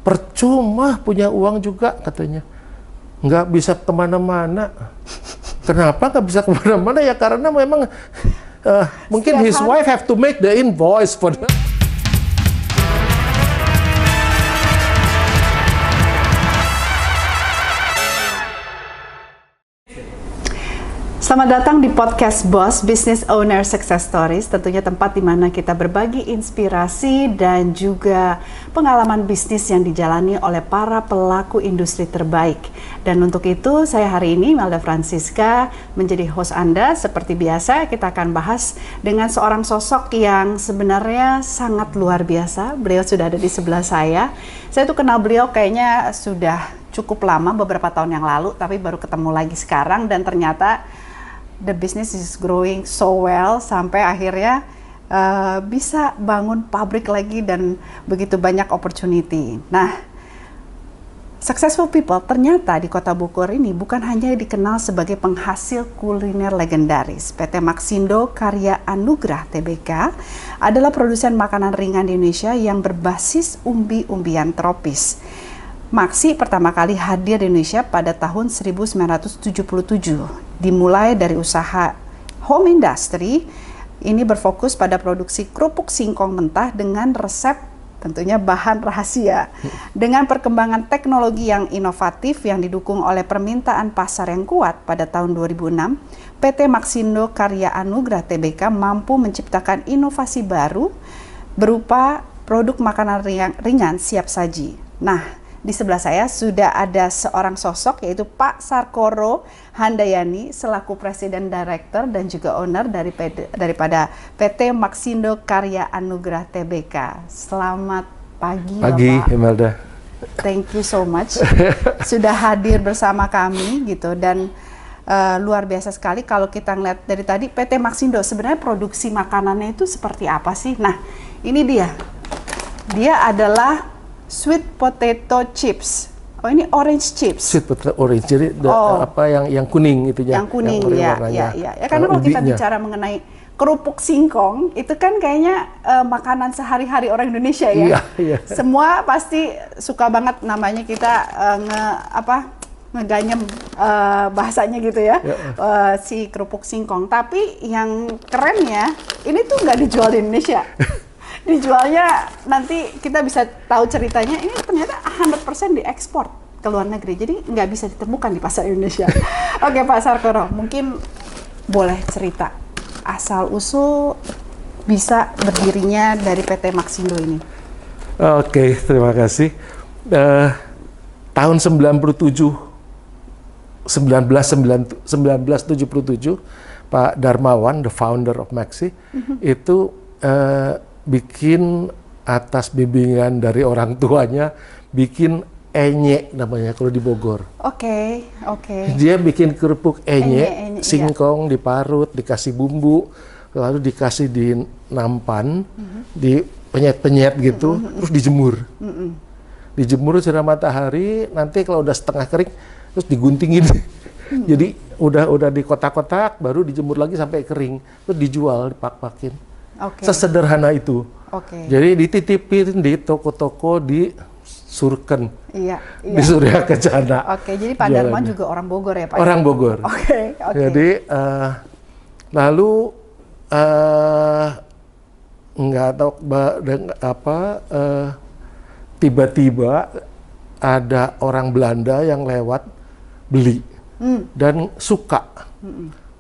percuma punya uang juga katanya. Nggak bisa kemana-mana. Kenapa nggak bisa kemana-mana? Ya karena memang mungkin his wife have to make the invoice for that. Selamat datang di podcast Boss Business Owner Success Stories, tentunya tempat di mana kita berbagi inspirasi dan juga pengalaman bisnis yang dijalani oleh para pelaku industri terbaik. Dan untuk itu saya hari ini Melda Francisca menjadi host Anda. Seperti biasa kita akan bahas dengan seorang sosok yang sebenarnya sangat luar biasa. Beliau sudah ada di sebelah saya. Saya tuh kenal beliau kayaknya sudah cukup lama, beberapa tahun yang lalu, tapi baru ketemu lagi sekarang dan ternyata the business is growing so well sampai akhirnya bisa bangun pabrik lagi dan begitu banyak opportunity. Nah, successful people ternyata di Kota Bogor ini bukan hanya dikenal sebagai penghasil kuliner legendaris. PT Maxindo Karya Anugrah Tbk adalah produsen makanan ringan di Indonesia yang berbasis umbi-umbian tropis. Maxi pertama kali hadir di Indonesia pada tahun 1977. Dimulai dari usaha home industry, ini berfokus pada produksi kerupuk singkong mentah dengan resep tentunya bahan rahasia. Dengan perkembangan teknologi yang inovatif yang didukung oleh permintaan pasar yang kuat pada tahun 2006, PT Maxindo Karya Anugrah Tbk mampu menciptakan inovasi baru berupa produk makanan ringan siap saji. Nah, di sebelah saya sudah ada seorang sosok yaitu Pak Sarkoro Handayani selaku Presiden Director dan juga Owner daripada PT Maxindo Karya Anugrah Tbk. Selamat pagi Bapak. Melda. Thank you so much sudah hadir bersama kami gitu dan luar biasa sekali kalau kita ngeliat dari tadi PT Maxindo sebenarnya produksi makanannya itu seperti apa sih? Nah, ini dia adalah sweet potato chips. Oh, ini orange chips. Sweet potato orange. Jadi apa yang kuning itu ya? Yang kuning ya. Karena kalau kita bicara mengenai kerupuk singkong, itu kan kayaknya makanan sehari-hari orang Indonesia ya. Iya. Semua pasti suka banget namanya kita ngeganyem bahasanya gitu ya. Si kerupuk singkong. Tapi yang kerennya, ini tuh nggak dijual di Indonesia. Dijualnya nanti kita bisa tahu ceritanya, ini ternyata 100% diekspor ke luar negeri, jadi nggak bisa ditemukan di pasar Indonesia. Oke Pak Sarkoro, mungkin boleh cerita asal usul bisa berdirinya dari PT Maxindo ini. Oke, terima kasih. Tahun 1977 Pak Darmawan, the founder of Maxi, itu bikin atas bimbingan dari orang tuanya, bikin enye namanya kalau di Bogor. Oke. Dia bikin kerupuk enye singkong diparut, dikasih bumbu, lalu dikasih di nampan, di penyet-penyet gitu, terus dijemur. Dijemur sinar matahari, nanti kalau udah setengah kering, terus diguntingin. Jadi udah di kotak-kotak, baru dijemur lagi sampai kering, terus dijual, dipak-pakin. Sesederhana itu. Jadi dititipin di toko-toko di Surken, di Surya Kencana. Jadi Pak Darman juga orang Bogor ya Pak? Orang Bogor. Jadi lalu nggak tahu tiba-tiba ada orang Belanda yang lewat beli dan suka.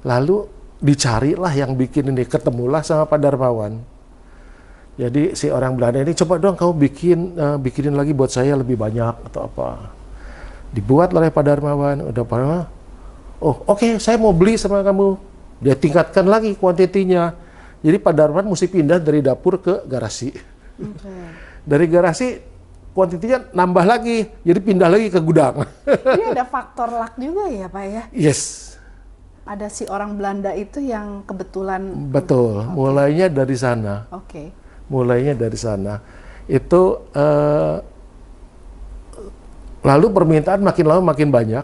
Lalu dicarilah yang bikin ini, ketemulah sama Pak Darmawan. Jadi si orang Belanda ini, coba dong kamu bikinin lagi buat saya lebih banyak atau apa. Dibuat oleh Pak Darmawan, oke, saya mau beli sama kamu. Dia tingkatkan lagi kuantitinya. Jadi Pak Darmawan mesti pindah dari dapur ke garasi. Dari garasi kuantitinya nambah lagi, jadi pindah lagi ke gudang. Ini ada faktor luck juga ya Pak ya? Yes. Ada si orang Belanda itu yang kebetulan. Betul, mulainya dari sana. Mulainya dari sana. Itu lalu permintaan makin lama makin banyak,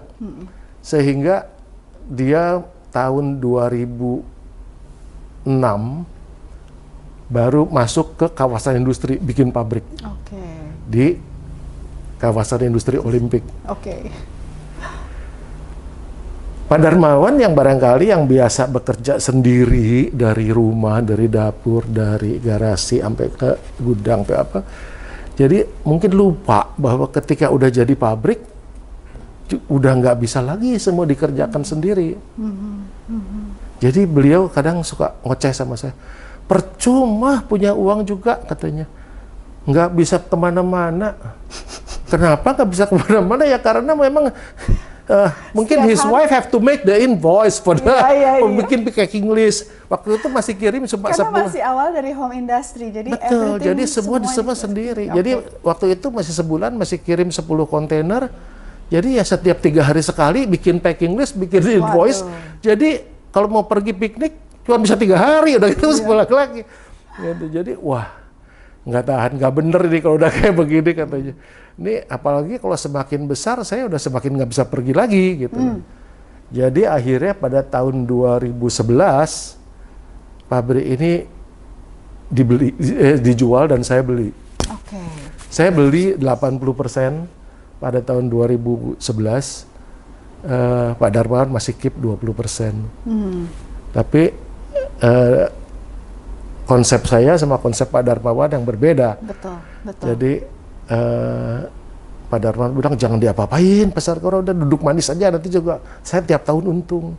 sehingga dia tahun 2006 baru masuk ke kawasan industri, bikin pabrik di kawasan industri Olimpik. Oke. Pak Darmawan yang barangkali yang biasa bekerja sendiri dari rumah, dari dapur, dari garasi sampai ke gudang, sampai apa. Jadi mungkin lupa bahwa ketika udah jadi pabrik, udah nggak bisa lagi semua dikerjakan sendiri. Jadi beliau kadang suka ngoceh sama saya, percuma punya uang juga katanya, nggak bisa kemana-mana. Kenapa nggak bisa kemana-mana? Ya karena memang mungkin his wife have to make the invoice for bikin packing list. Waktu itu masih kirim karena masih awal dari home industry, jadi betul. Jadi semua sendiri. Okay. Jadi waktu itu masih sebulan masih kirim 10 kontainer. Jadi ya setiap 3 hari sekali bikin packing list, bikin invoice. Jadi kalau mau pergi piknik cuma bisa 3 hari, udah gitu sebulan lagi. Gitu. Jadi wah, nggak tahan, nggak bener ini kalau udah kayak begini katanya. Ini apalagi kalau semakin besar saya udah semakin nggak bisa pergi lagi gitu. Jadi akhirnya pada tahun 2011 pabrik ini dijual dan saya beli. Saya beli 80% pada tahun 2011. Pak Darmawan masih keep 20%. Tapi konsep saya sama konsep Pak Darmawan yang berbeda. Betul. Jadi Pak Darmawan bilang jangan diapa-apain pasar Korea, udah duduk manis aja, nanti juga saya tiap tahun untung.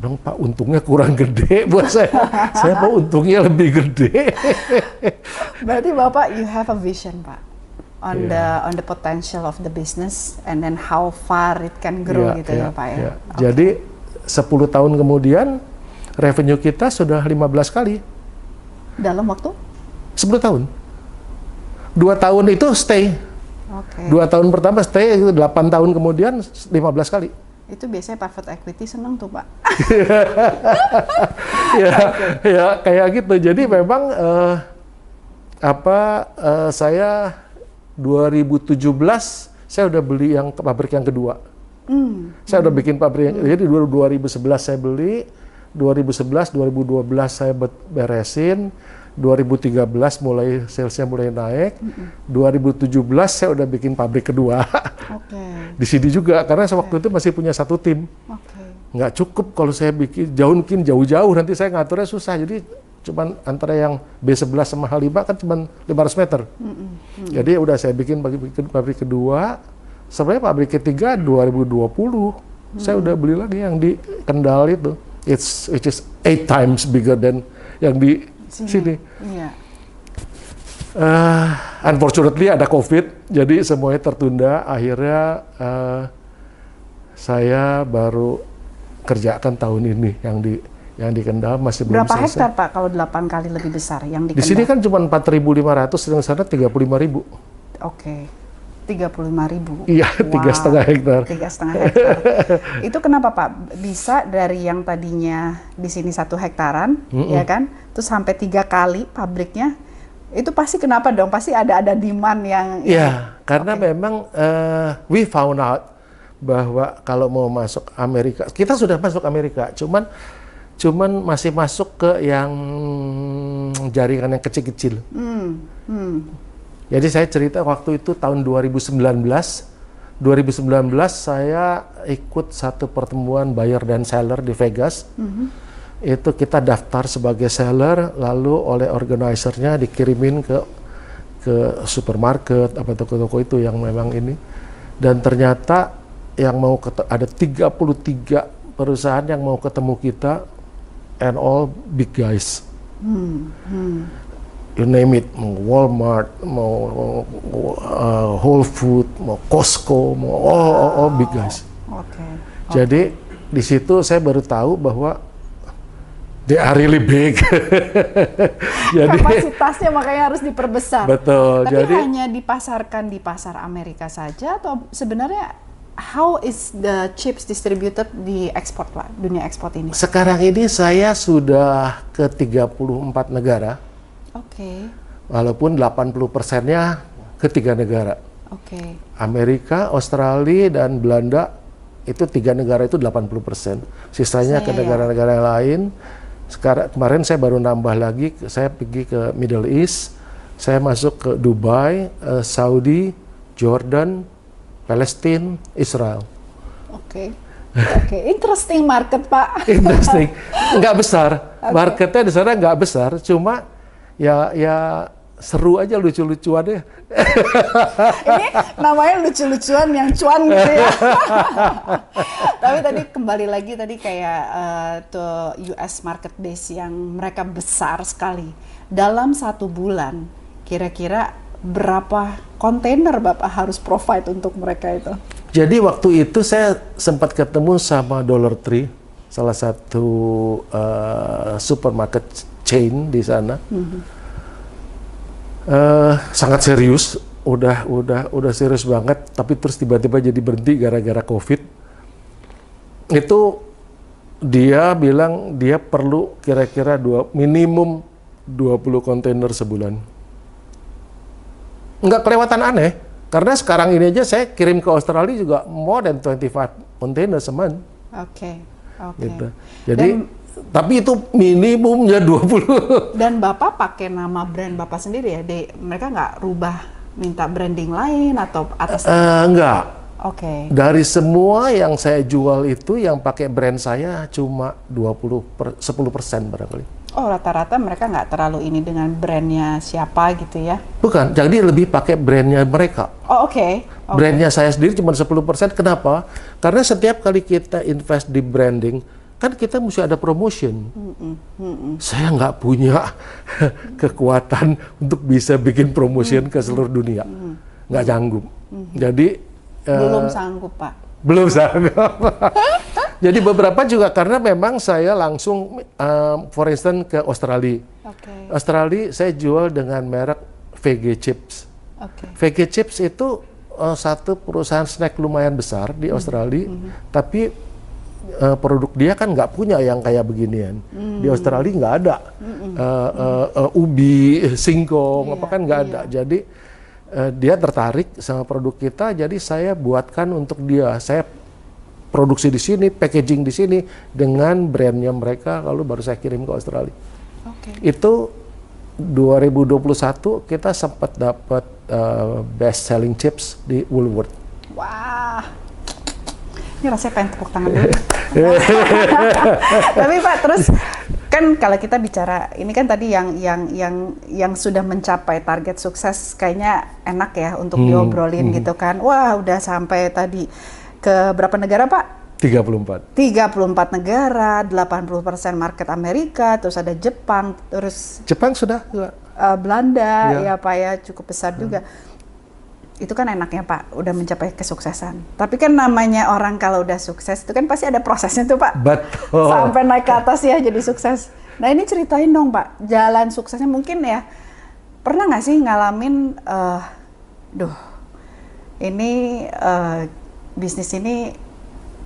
Bilang Pak, untungnya kurang gede buat saya. Saya mau untungnya lebih gede. Berarti Bapak you have a vision, Pak, on the potential of the business and then how far it can grow gitu ya Pak ya. Okay. Jadi 10 tahun kemudian revenue kita sudah 15 kali. Dalam waktu? 10 tahun. 2 tahun itu stay. 2 tahun pertama stay, 8 tahun kemudian 15 kali. Itu biasanya private equity senang tuh Pak. ya kayak gitu. Jadi memang saya 2017 saya udah beli yang pabrik yang kedua. Saya udah bikin pabrik yang, jadi 2011 saya beli, 2011, 2012 saya beresin, 2013 mulai salesnya mulai naik, 2017 saya udah bikin pabrik kedua. Di sini juga karena waktu itu masih punya 1 tim. Nggak cukup kalau saya bikin jauh-jauh nanti saya ngaturnya susah. Jadi cuman antara yang B11 sama H5 kan cuman 500 meter. Jadi udah saya bikin pabrik kedua. Sebenarnya pabrik ketiga 2020 saya udah beli lagi yang di Kendal itu. Which is 8 times bigger than yang di sini. Unfortunately ada COVID, jadi semuanya tertunda. Akhirnya saya baru kerjakan tahun ini yang di Kendal masih belum selesai. Berapa hektar Pak kalau 8 kali lebih besar yang di Kendal? Di sini kan cuma 4.500, sedang sana 35.000. 35.000. Iya, 3,5 hektar. 3,5 hektar. Itu kenapa Pak? Bisa dari yang tadinya di sini 1 hektaran, ya kan? Terus sampai 3 kali pabriknya. Itu pasti kenapa dong? Pasti ada demand yang. Iya, karena memang we found out bahwa kalau mau masuk Amerika, kita sudah masuk Amerika, cuman masih masuk ke yang jaringan yang kecil-kecil. Jadi saya cerita waktu itu tahun 2019 saya ikut satu pertemuan buyer dan seller di Vegas. Itu kita daftar sebagai seller, lalu oleh organisernya dikirimin ke supermarket, apa toko-toko itu yang memang ini. Dan ternyata yang mau ada 33 perusahaan yang mau ketemu kita, and all big guys. You name it, mau Walmart, mau Whole Food, mau Costco, mau all big guys. Jadi di situ saya baru tahu bahwa they are really big. Jadi kapasitasnya makanya harus diperbesar. Betul. Tapi jadi hanya dipasarkan di pasar Amerika saja atau sebenarnya how is the chips distributed di ekspor Pak, dunia ekspor ini? Sekarang ini saya sudah ke 34 negara. Walaupun 80%-nya ke 3 negara. Amerika, Australia, dan Belanda, itu 3 negara itu 80%. Sisanya ke negara-negara yang lain. Kemarin saya baru nambah lagi, saya pergi ke Middle East, saya masuk ke Dubai, Saudi, Jordan, Palestina, Israel. Oke. Interesting market, Pak. Interesting, nggak besar. Marketnya di sana nggak besar, cuma ya seru aja, lucu-lucuannya. Ini namanya lucu-lucuan yang cuan gitu ya. Tapi tadi kembali lagi tadi kayak tuh US market base yang mereka besar sekali. Dalam 1 bulan, kira-kira berapa kontainer Bapak harus provide untuk mereka itu? Jadi waktu itu saya sempat ketemu sama Dollar Tree, salah satu supermarket chain di sana. Sangat serius, udah serius banget, tapi terus tiba-tiba jadi berhenti gara-gara COVID. Itu dia bilang dia perlu kira-kira minimum 20 kontainer sebulan. Nggak kelewatan aneh, karena sekarang ini aja saya kirim ke Australia juga more than 25 kontainer semen. Oke. Gitu. Jadi tapi itu minimumnya 20. Dan Bapak pakai nama brand Bapak sendiri ya? Mereka nggak rubah minta branding lain atau atas? Enggak. Oke. Dari semua yang saya jual itu yang pakai brand saya cuma 10% barangkali. Oh, rata-rata mereka nggak terlalu ini dengan brandnya siapa gitu ya? Bukan, jadi lebih pakai brandnya mereka. Oh, oke. Brandnya saya sendiri cuma 10%. Kenapa? Karena setiap kali kita invest di branding, kan kita mesti ada promotion. Saya nggak punya kekuatan untuk bisa bikin promotion ke seluruh dunia. Nggak sanggup. Jadi belum sanggup, Pak. Belum sanggup. Jadi beberapa juga karena memang saya langsung, for instance ke Australia. Australia saya jual dengan merek VG Chips. VG Chips itu satu perusahaan snack lumayan besar di Australia, tapi produk dia kan nggak punya yang kayak beginian. Di Australia nggak ada ubi, singkong, apa kan nggak ada. Jadi dia tertarik sama produk kita, jadi saya buatkan untuk dia. Saya produksi di sini, packaging di sini dengan brandnya mereka, lalu baru saya kirim ke Australia. Itu 2021 kita sempat dapat best selling chips di Woolworth. Wah, ini rasanya pengen tepuk tangan dulu. Tapi Pak, terus kan kalau kita bicara ini kan tadi yang sudah mencapai target sukses kayaknya enak ya untuk diobrolin gitu kan. Wah, udah sampai tadi ke berapa negara, Pak? 34. 34 negara, 80% market Amerika, terus ada Jepang, terus Jepang sudah Belanda, ya Pak ya, cukup besar juga. Itu kan enaknya Pak, udah mencapai kesuksesan. Tapi kan namanya orang kalau udah sukses itu kan pasti ada prosesnya tuh Pak. Betul. Sampai naik ke atas ya jadi sukses. Nah ini ceritain dong Pak, jalan suksesnya mungkin ya. Pernah nggak sih ngalamin, ini bisnis ini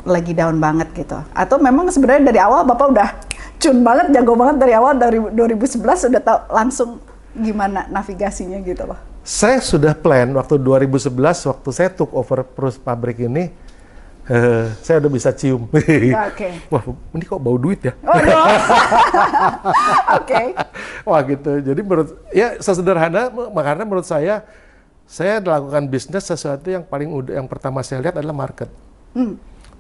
lagi down banget gitu? Atau memang sebenarnya dari awal Bapak udah cun banget, jago banget dari awal, dari 2011 udah tahu langsung gimana navigasinya gitu loh? Saya sudah plan waktu 2011 waktu saya took over pabrik ini, saya udah bisa cium. Wah, ini kok bau duit ya? Wah gitu. Jadi sesederhana, karena menurut saya melakukan bisnis sesuatu yang yang pertama saya lihat adalah market.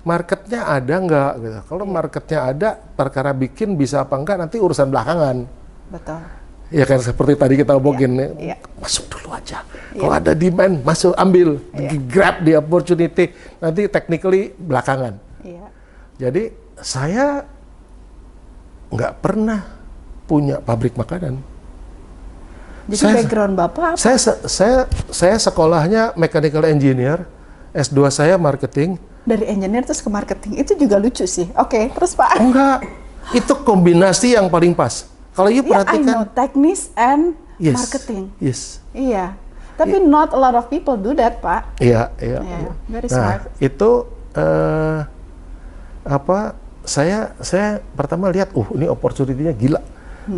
Marketnya ada nggak? Gitu. Kalau marketnya ada, perkara bikin bisa apa enggak nanti urusan belakangan. Betul. Ya kan seperti tadi kita omongin, masuk dulu aja. Kalau ada demand, masuk ambil, grab the opportunity. Nanti technically belakangan. Jadi saya nggak pernah punya pabrik makanan. Jadi background Bapak apa? Saya sekolahnya mechanical engineer, S2 saya marketing. Dari engineer terus ke marketing, itu juga lucu sih. Oke, terus Pak? Enggak, itu kombinasi yang paling pas. Kalau you perhatikan, I know, teknis and marketing. Yes. Iya, tapi not a lot of people do that, Pak. Iya. Very smart. Nah, itu saya pertama lihat, ini opportunity-nya gila.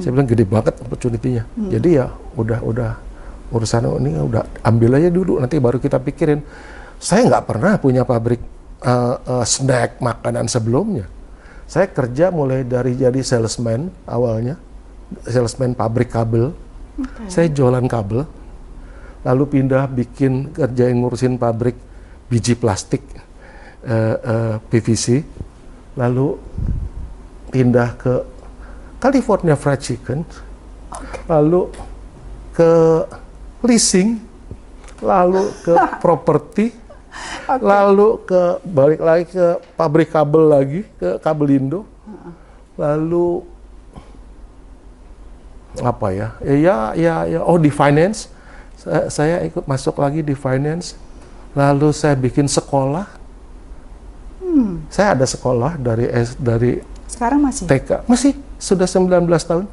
Saya bilang gede banget opportunity-nya. Jadi ya udah urusan ini udah ambil aja dulu, nanti baru kita pikirin. Saya nggak pernah punya pabrik snack makanan sebelumnya. Saya kerja mulai dari jadi salesman awalnya, salesman pabrik kabel. Saya jualan kabel. lalu pindah bikin kerja yang ngurusin pabrik biji plastik PVC, lalu pindah ke California Fried Chicken, lalu ke leasing, lalu ke properti, lalu balik lagi ke pabrik kabel lagi, ke Kabelindo, lalu apa ya? Di finance, saya ikut masuk lagi di finance, lalu saya bikin sekolah. Saya ada sekolah dari sekarang masih? TK, masih sudah 19 tahun.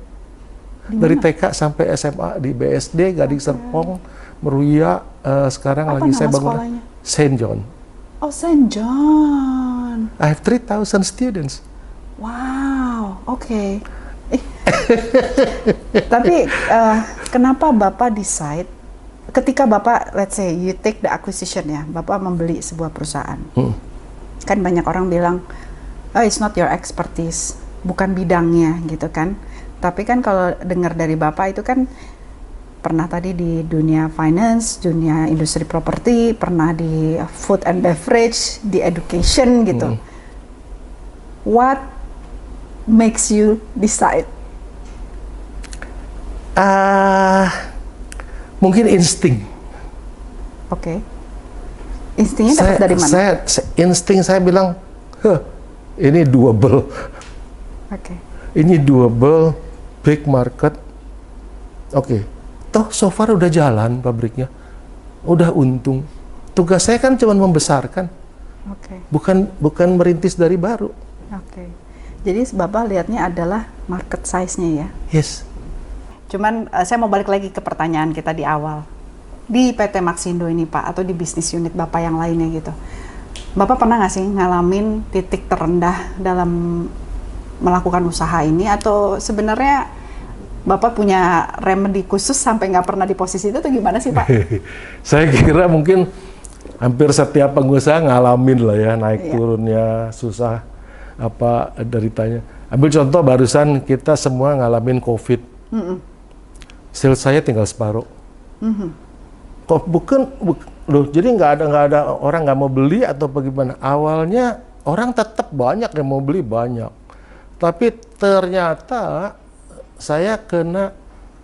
Dari TK sampai SMA di BSD, Gading Serpong, Meruya, sekarang apa lagi saya bangun sekolahnya? Saint John. Oh, Saint John. I have 3,000 students. Wow, oke. Tapi kenapa Bapak decide ketika Bapak, let's say you take the acquisition ya, Bapak membeli sebuah perusahaan. Kan banyak orang bilang, oh, it's not your expertise, bukan bidangnya gitu kan. Tapi kan kalau dengar dari Bapak itu kan pernah tadi di dunia finance, dunia industri properti, pernah di food and beverage, di education gitu. What makes you decide? Mungkin insting. Oke. Instingnya dapat dari mana? Insting saya bilang, ini doable. Oke. Ini doable, big market. Oke. Toh so far udah jalan pabriknya, udah untung. Tugas saya kan cuma membesarkan, bukan merintis dari baru. Oke. Jadi Bapak lihatnya adalah market size-nya ya? Yes. Cuman saya mau balik lagi ke pertanyaan kita di awal. Di PT Maxindo ini Pak, atau di bisnis unit Bapak yang lainnya gitu. Bapak pernah nggak sih ngalamin titik terendah dalam melakukan usaha ini? Atau sebenarnya Bapak punya remedi khusus sampai nggak pernah di posisi itu atau gimana sih Pak? Saya kira mungkin hampir setiap pengusaha ngalamin lah ya, naik turunnya, susah, apa deritanya. Ambil contoh barusan kita semua ngalamin COVID. Sales saya tinggal separuh. Kok loh, jadi nggak ada orang nggak mau beli atau bagaimana? Awalnya orang tetap banyak yang mau beli, banyak. Tapi ternyata saya kena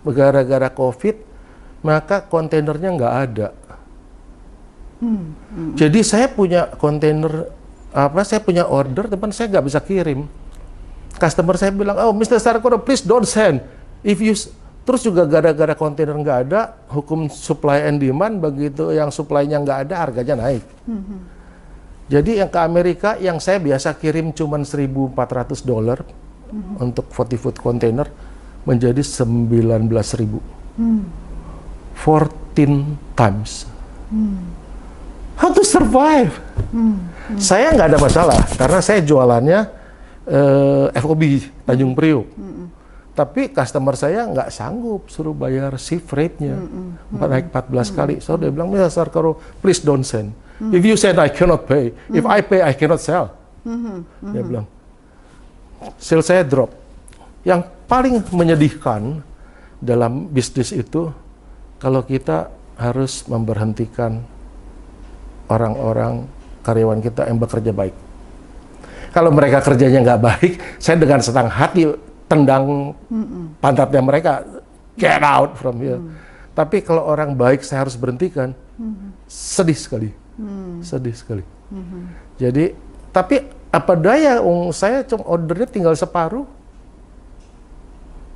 gara-gara COVID, maka kontainernya nggak ada. Jadi saya punya kontainer, saya punya order, teman saya nggak bisa kirim. Customer saya bilang, oh Mr. Sarkono, please don't send. Terus juga gara-gara kontainer nggak ada, hukum supply and demand, begitu yang supply-nya nggak ada, harganya naik. Jadi yang ke Amerika, yang saya biasa kirim cuma $1.400 untuk 40 foot container, menjadi 19.000. 14 times. How to survive? Saya nggak ada masalah, karena saya jualannya FOB, Tanjung Priok. Tapi customer saya nggak sanggup suruh bayar shift rate-nya, naik 14 kali. So dia bilang, Mr. Sarkono, please don't send. If you send, I cannot pay. If I pay, I cannot sell. Dia bilang, sales saya drop. Yang paling menyedihkan dalam bisnis itu, kalau kita harus memberhentikan orang-orang karyawan kita yang bekerja baik. Kalau mereka kerjanya nggak baik, saya dengan senang hati tendang pantatnya mereka, get out from here. Tapi kalau orang baik saya harus berhentikan, sedih sekali, sedih sekali. Jadi, tapi apa daya, saya cuma ordernya tinggal separuh.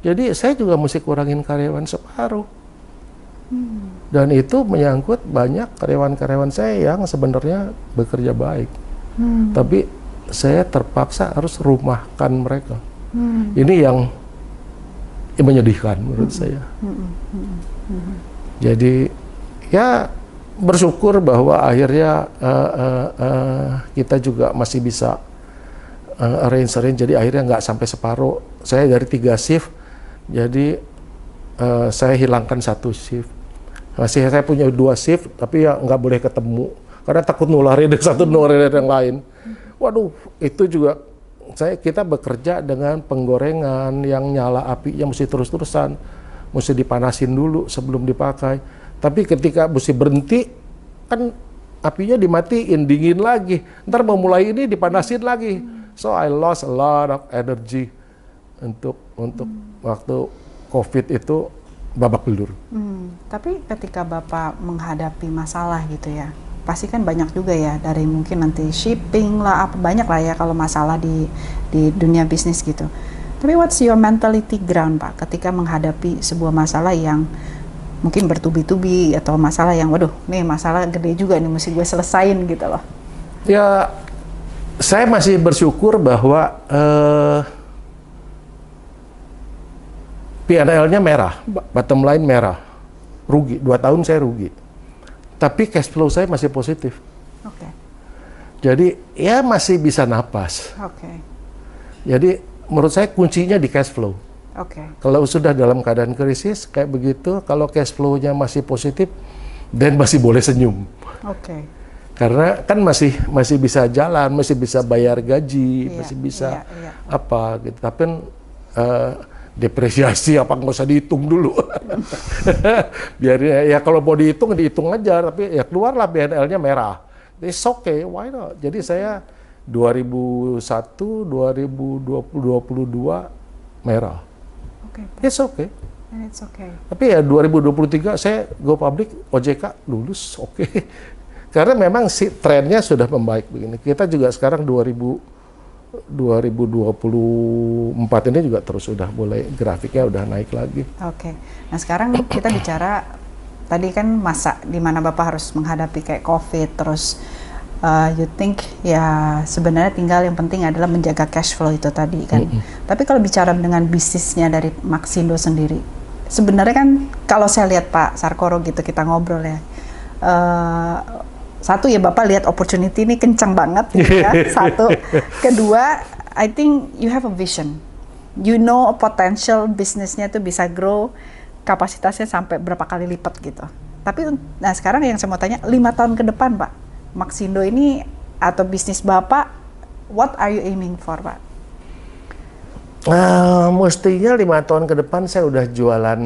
Jadi saya juga mesti kurangin karyawan separuh. Dan itu menyangkut banyak karyawan-karyawan saya yang sebenarnya bekerja baik. Tapi saya terpaksa harus rumahkan mereka. Ini yang menyedihkan menurut saya. Jadi ya bersyukur bahwa akhirnya kita juga masih bisa arrange. Jadi akhirnya nggak sampai separuh. Saya dari 3 shift, jadi saya hilangkan 1 shift. Masih saya punya 2 shift, tapi ya nggak boleh ketemu karena takut nularin dari satu nularin yang lain. Waduh, itu juga kita bekerja dengan penggorengan yang nyala apinya mesti terus-terusan, mesti dipanasin dulu sebelum dipakai. Tapi ketika mesti berhenti, kan apinya dimatiin, dingin lagi. Ntar mau mulai ini dipanasin lagi. So I lost a lot of energy untuk waktu COVID itu babak belur. Tapi ketika Bapak menghadapi masalah gitu ya, pasti kan banyak juga ya, dari mungkin nanti shipping lah, apa banyak lah ya kalau masalah di dunia bisnis gitu. Tapi what's your mentality ground Pak ketika menghadapi sebuah masalah yang mungkin bertubi-tubi atau masalah yang waduh nih masalah gede juga nih mesti gue selesain gitu loh. Ya saya masih bersyukur bahwa P&L-nya merah, bottom line merah, rugi, 2 tahun saya rugi. Tapi cash flow saya masih positif. Oke. Jadi ya masih bisa napas. Oke. Jadi menurut saya kuncinya di cash flow. Oke. Kalau sudah dalam keadaan krisis kayak begitu, kalau cash flow-nya masih positif, dan masih boleh senyum. Oke. Karena kan masih bisa jalan, masih bisa bayar gaji, masih bisa apa gitu. Tapi depresiasi apa nggak usah dihitung dulu. Biar ya kalau mau dihitung aja, tapi ya keluarlah P&L-nya merah. It's okay, why not? Jadi saya 2001, 2022 merah. Oke. It's okay. And it's okay. Tapi ya 2023 saya go public, OJK lulus, oke. Karena memang si trennya sudah membaik begini. Kita juga sekarang 2024 ini juga terus sudah mulai grafiknya udah naik lagi. Oke. Nah sekarang kita bicara tadi kan masa di mana Bapak harus menghadapi kayak COVID, terus you think ya sebenarnya tinggal yang penting adalah menjaga cash flow itu tadi kan. Tapi kalau bicara dengan bisnisnya dari Maxindo sendiri, sebenarnya kan kalau saya lihat Pak Sarkoro gitu kita ngobrol ya, satu ya Bapak lihat opportunity ini kencang banget gitu ya. Satu, kedua I think you have a vision, you know potential bisnisnya tuh bisa grow kapasitasnya sampai berapa kali lipat gitu. Tapi nah sekarang yang saya mau tanya 5 tahun ke depan Pak, Maxindo ini atau bisnis Bapak, what are you aiming for Pak? Mestinya 5 tahun ke depan saya udah jualan,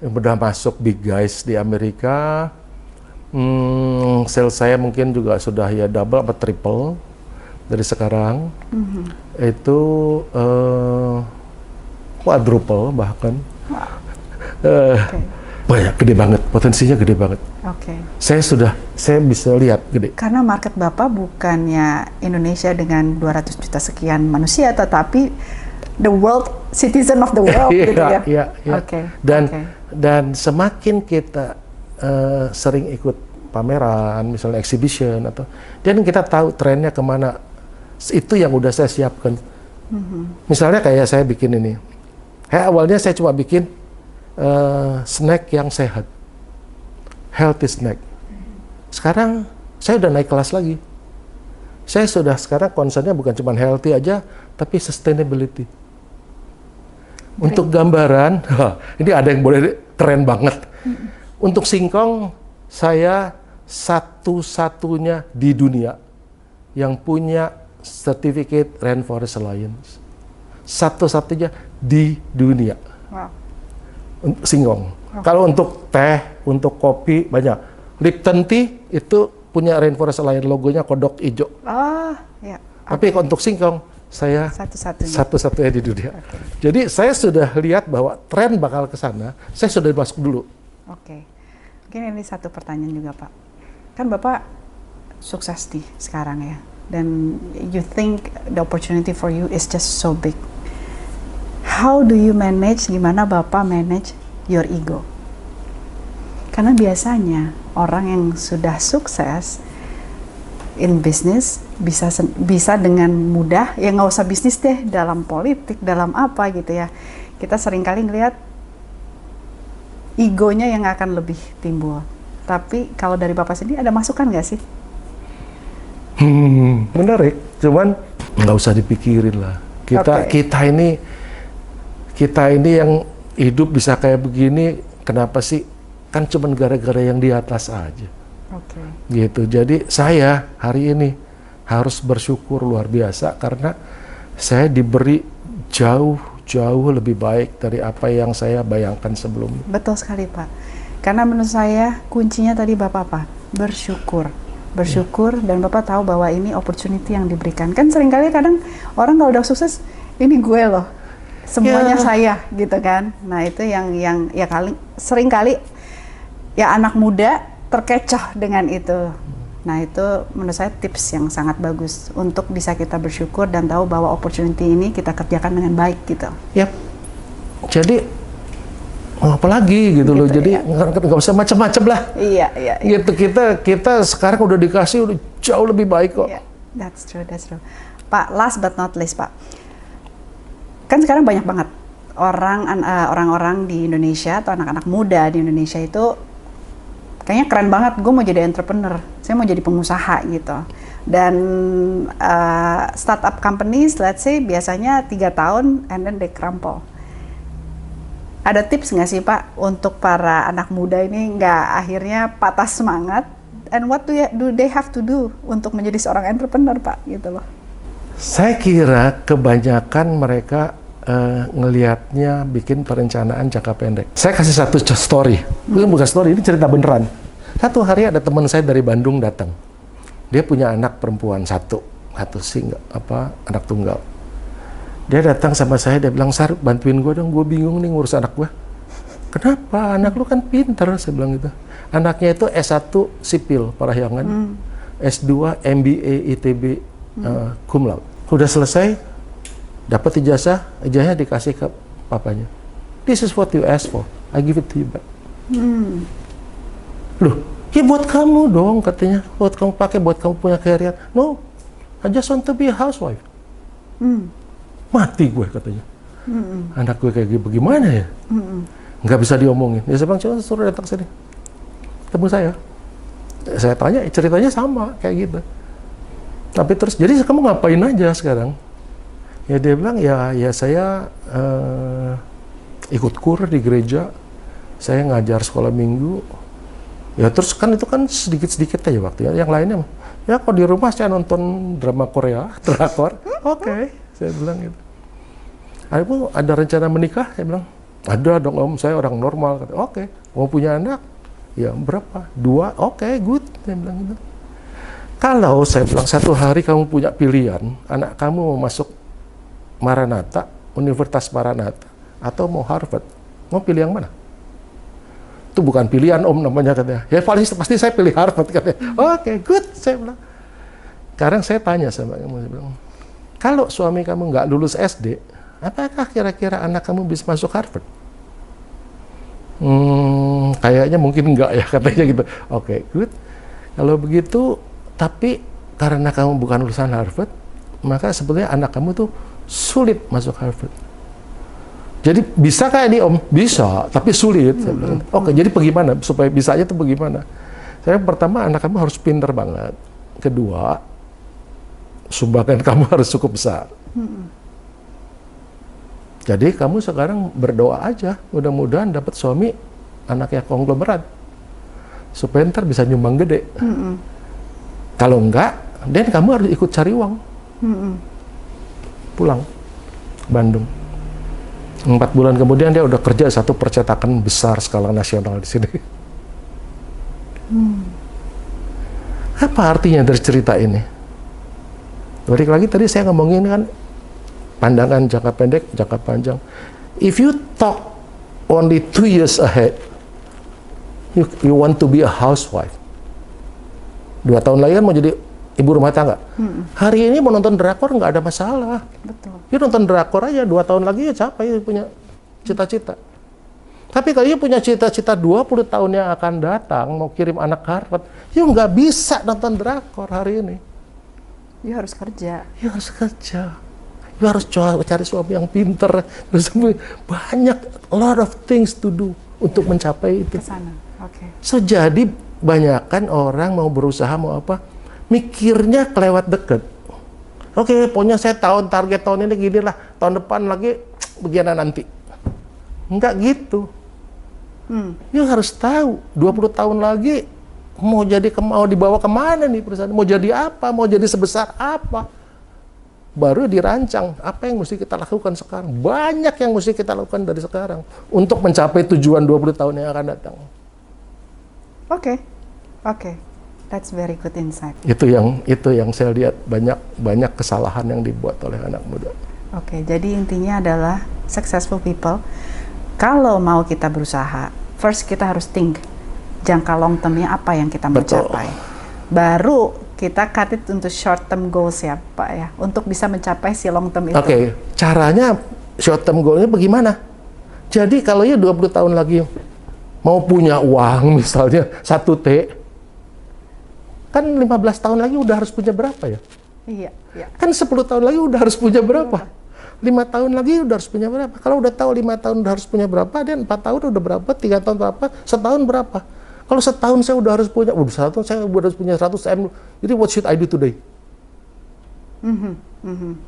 udah masuk big guys di Amerika. Sales saya mungkin juga sudah ya double atau triple dari sekarang. Itu quadruple bahkan. Banyak, gede banget, potensinya gede banget. Saya bisa lihat gede. Karena market Bapak bukannya Indonesia dengan 200 juta sekian manusia, tetapi the world, citizen of the world gitu ya. Iya. Dan semakin kita sering ikut pameran, misalnya exhibition dan kita tahu trennya kemana, itu yang udah saya siapkan. Misalnya kayak saya bikin ini, awalnya saya cuma bikin snack yang sehat, healthy snack. Sekarang saya udah naik kelas lagi. Saya sudah sekarang concernnya bukan cuma healthy aja, tapi sustainability. Untuk gambaran, ini ada yang boleh keren banget. Untuk singkong, saya satu-satunya di dunia yang punya Certificate Rainforest Alliance. Satu-satunya di dunia. Singkong. Kalau untuk teh, untuk kopi banyak. Lipton Tea itu punya Rainforest Alliance, logonya kodok hijau. Tapi untuk singkong saya satu-satunya di dunia. Jadi saya sudah lihat bahwa tren bakal ke sana. Saya sudah masuk dulu. Mungkin ini satu pertanyaan juga Pak. Kan Bapak sukses nih sekarang ya. Dan you think the opportunity for you is just so big. How do you manage, gimana Bapak manage your ego? Karena biasanya orang yang sudah sukses in business bisa dengan mudah, ya nggak usah bisnis deh, dalam politik, dalam apa gitu ya. Kita seringkali ngelihat egonya yang akan lebih timbul. Tapi kalau dari Bapak sendiri ada masukan nggak sih? Menarik, cuman nggak usah dipikirin lah. Kita ini yang hidup bisa kayak begini, kenapa sih? Kan cuman gara-gara yang di atas aja. Gitu. Jadi saya hari ini harus bersyukur luar biasa karena saya diberi jauh lebih baik dari apa yang saya bayangkan sebelumnya. Betul sekali Pak. Karena menurut saya kuncinya tadi Bapak apa? Bersyukur. Bersyukur dan Bapak tahu bahwa ini opportunity yang diberikan. Kan seringkali kadang orang kalau udah sukses, ini gue loh. Semuanya saya gitu kan. Nah, itu yang ya seringkali ya anak muda terkecoh dengan itu. Nah, itu menurut saya tips yang sangat bagus untuk bisa kita bersyukur dan tahu bahwa opportunity ini kita kerjakan dengan baik gitu. Yap. Jadi apa lagi gitu loh. Jadi nggak usah macam-macam lah. Iya. Gitu kita sekarang udah dikasih udah jauh lebih baik kok. Yeah, that's true. Pak, last but not least, Pak. Kan sekarang banyak banget orang-orang di Indonesia atau anak-anak muda di Indonesia itu kayaknya keren banget, gue mau jadi entrepreneur, saya mau jadi pengusaha gitu. Dan startup companies, let's say biasanya 3 tahun and then they crumple. Ada tips nggak sih Pak untuk para anak muda ini nggak akhirnya patah semangat? And what do they have to do untuk menjadi seorang entrepreneur Pak gitu loh? Saya kira kebanyakan mereka ngelihatnya bikin perencanaan jangka pendek. Saya kasih satu story. Ini bukan story, ini cerita beneran. Satu hari ada teman saya dari Bandung datang. Dia punya anak perempuan satu anak tunggal. Dia datang sama saya, dia bilang, "Sar, bantuin gue dong, gue bingung nih ngurus anak gue." "Kenapa? Anak lu kan pinter," saya bilang gitu. Anaknya itu S1 sipil Parahyangan, S2 MBA ITB cum laude. Udah selesai, dapat ijazahnya dikasih ke papanya. "This is what you asked for, I give it to you back." Loh, ya buat kamu dong katanya, buat kamu pakai, buat kamu punya career. "No, I just want to be a housewife." Mati gue katanya. Anak gue kayak bagaimana ya? Nggak bisa diomongin. Ya saya bilang, "Coba suruh datang sini, ketemu saya." Saya tanya, ceritanya sama kayak gitu. Tapi terus, "Jadi kamu ngapain aja sekarang?" Ya dia bilang, ya saya ikut kur di gereja, saya ngajar sekolah minggu. Ya terus kan itu kan sedikit-sedikit aja waktu ya. Yang lainnya, ya kalau di rumah saya nonton drama Korea, drakor. Oke, saya bilang gitu. Ada rencana menikah? Saya bilang, "Ada dong Om, saya orang normal." Kata, "Oke, mau punya anak? Ya berapa? 2? Oke, good." Saya bilang gitu. Kalau saya bilang satu hari kamu punya pilihan, anak kamu mau masuk Maranatha, Universitas Maranatha, atau mau Harvard, mau pilih yang mana? Itu bukan pilihan Om namanya katanya. Ya pasti saya pilih Harvard katanya. Oke, good, saya bilang. Sekarang saya tanya sama kamu, saya bilang, kalau suami kamu nggak lulus SD, apakah kira-kira anak kamu bisa masuk Harvard? Kayaknya mungkin enggak ya katanya gitu. Oke, good. Kalau begitu, tapi karena kamu bukan lulusan Harvard, maka sebetulnya anak kamu tuh sulit masuk Harvard. Jadi bisa kayak ini Om? Bisa, tapi sulit. Saya bilang, oke, jadi bagaimana? Supaya bisanya itu bagaimana? Saya pertama, anak kamu harus pinter banget. Kedua, sumbangan kamu harus cukup besar. Jadi kamu sekarang berdoa aja, mudah-mudahan dapat suami anaknya konglomerat. Supaya ntar bisa nyumbang gede. Kalau enggak, dan kamu harus ikut cari uang. Pulang, Bandung. 4 bulan kemudian dia udah kerja satu percetakan besar skala nasional di sini. Apa artinya dari cerita ini? Balik lagi tadi saya ngomongin kan pandangan jangka pendek, jangka panjang. If you talk only 2 years ahead, you want to be a housewife. 2 tahun lagi kan mau jadi ibu rumah tangga. Hari ini mau nonton drakor nggak ada masalah. Betul. You nonton drakor aja, 2 tahun lagi ya capai punya cita-cita. Tapi kalau you punya cita-cita 20 tahun yang akan datang, mau kirim anak ke Harvard, you nggak bisa nonton drakor hari ini. You harus kerja. You harus kerja. You harus cari suami yang pinter. Banyak, a lot of things to do untuk mencapai itu. Kesana. Oke. So jadi banyakkan orang mau berusaha mau apa, mikirnya kelewat deket. Oke, pokoknya saya target tahun ini gini lah, tahun depan lagi begini nanti. Enggak gitu. You harus tahu 20 tahun lagi mau dibawa kemana nih perusahaan, mau jadi apa, mau jadi sebesar apa. Baru dirancang apa yang mesti kita lakukan sekarang. Banyak yang mesti kita lakukan dari sekarang untuk mencapai tujuan 20 tahun yang akan datang. Oke. That's very good insight. Itu yang saya lihat banyak kesalahan yang dibuat oleh anak muda. Oke, jadi intinya adalah successful people, kalau mau kita berusaha, first kita harus think jangka long termnya apa yang kita mau capai. Baru kita cut it untuk short term goals ya Pak ya, untuk bisa mencapai si long term itu. Oke, caranya short term goalnya bagaimana? Jadi kalau ya 20 tahun lagi mau punya uang misalnya 1T, kan 15 tahun lagi udah harus punya berapa ya? Iya. Kan 10 tahun lagi udah harus punya berapa? 5 tahun lagi udah harus punya berapa? Kalau udah tahu 5 tahun udah harus punya berapa, dan 4 tahun udah berapa, 3 tahun berapa, setahun berapa? Kalau setahun saya udah harus punya, setahun saya udah harus punya 100 M. Jadi what should I do today?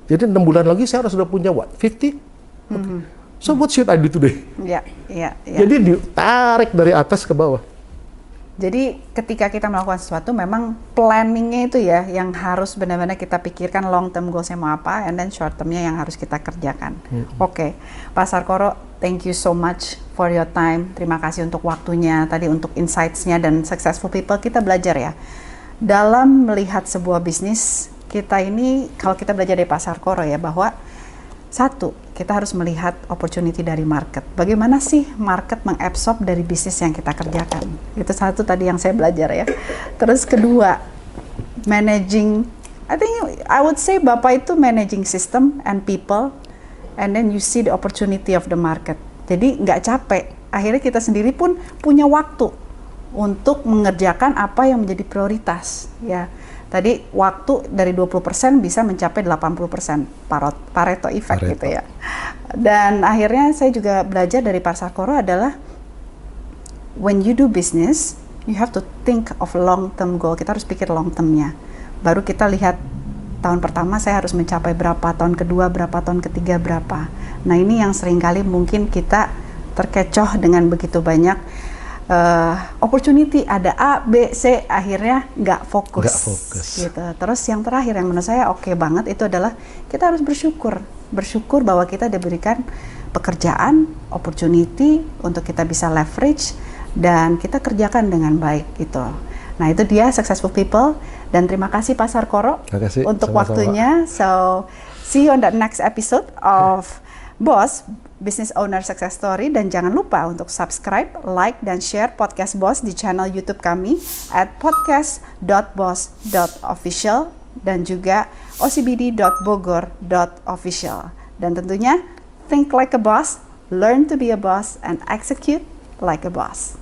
Jadi 6 bulan lagi saya harus udah punya what? 50? Okay. So what should I do today? Iya. Jadi ditarik dari atas ke bawah. Jadi ketika kita melakukan sesuatu, memang planningnya itu ya yang harus benar-benar kita pikirkan, long term goalsnya mau apa, and then short termnya yang harus kita kerjakan. Oke, Pak Sarkoro, thank you so much for your time. Terima kasih untuk waktunya, tadi untuk insights-nya, dan successful people kita belajar ya. Dalam melihat sebuah bisnis, kita ini, kalau kita belajar dari Pak Sarkoro ya, bahwa satu, kita harus melihat opportunity dari market. Bagaimana sih market mengabsorb dari bisnis yang kita kerjakan? Itu satu tadi yang saya belajar ya. Terus kedua, managing, I would say Bapak itu managing system and people, and then you see the opportunity of the market. Jadi nggak capek. Akhirnya kita sendiri pun punya waktu untuk mengerjakan apa yang menjadi prioritas ya. Tadi waktu dari 20% bisa mencapai 80%, Pareto effect gitu ya. Dan akhirnya saya juga belajar dari Pak Sarkoro adalah when you do business, you have to think of long term goal. Kita harus pikir long termnya. Baru kita lihat tahun pertama saya harus mencapai berapa, tahun kedua berapa, tahun ketiga berapa. Nah ini yang seringkali mungkin kita terkecoh dengan begitu banyak opportunity, ada A, B, C, akhirnya nggak fokus. Gitu. Terus yang terakhir yang menurut saya oke banget itu adalah kita harus bersyukur bahwa kita diberikan pekerjaan, opportunity untuk kita bisa leverage dan kita kerjakan dengan baik gitu. Nah itu dia successful people, dan terima kasih Pak Sarkoro untuk waktunya. So see you on the next episode of Boss Business Owner Success Story, dan jangan lupa untuk subscribe, like, dan share podcast Boss di channel YouTube kami at podcast.boss.official dan juga ocbd.bogor.official. Dan tentunya think like a boss, learn to be a boss, and execute like a boss.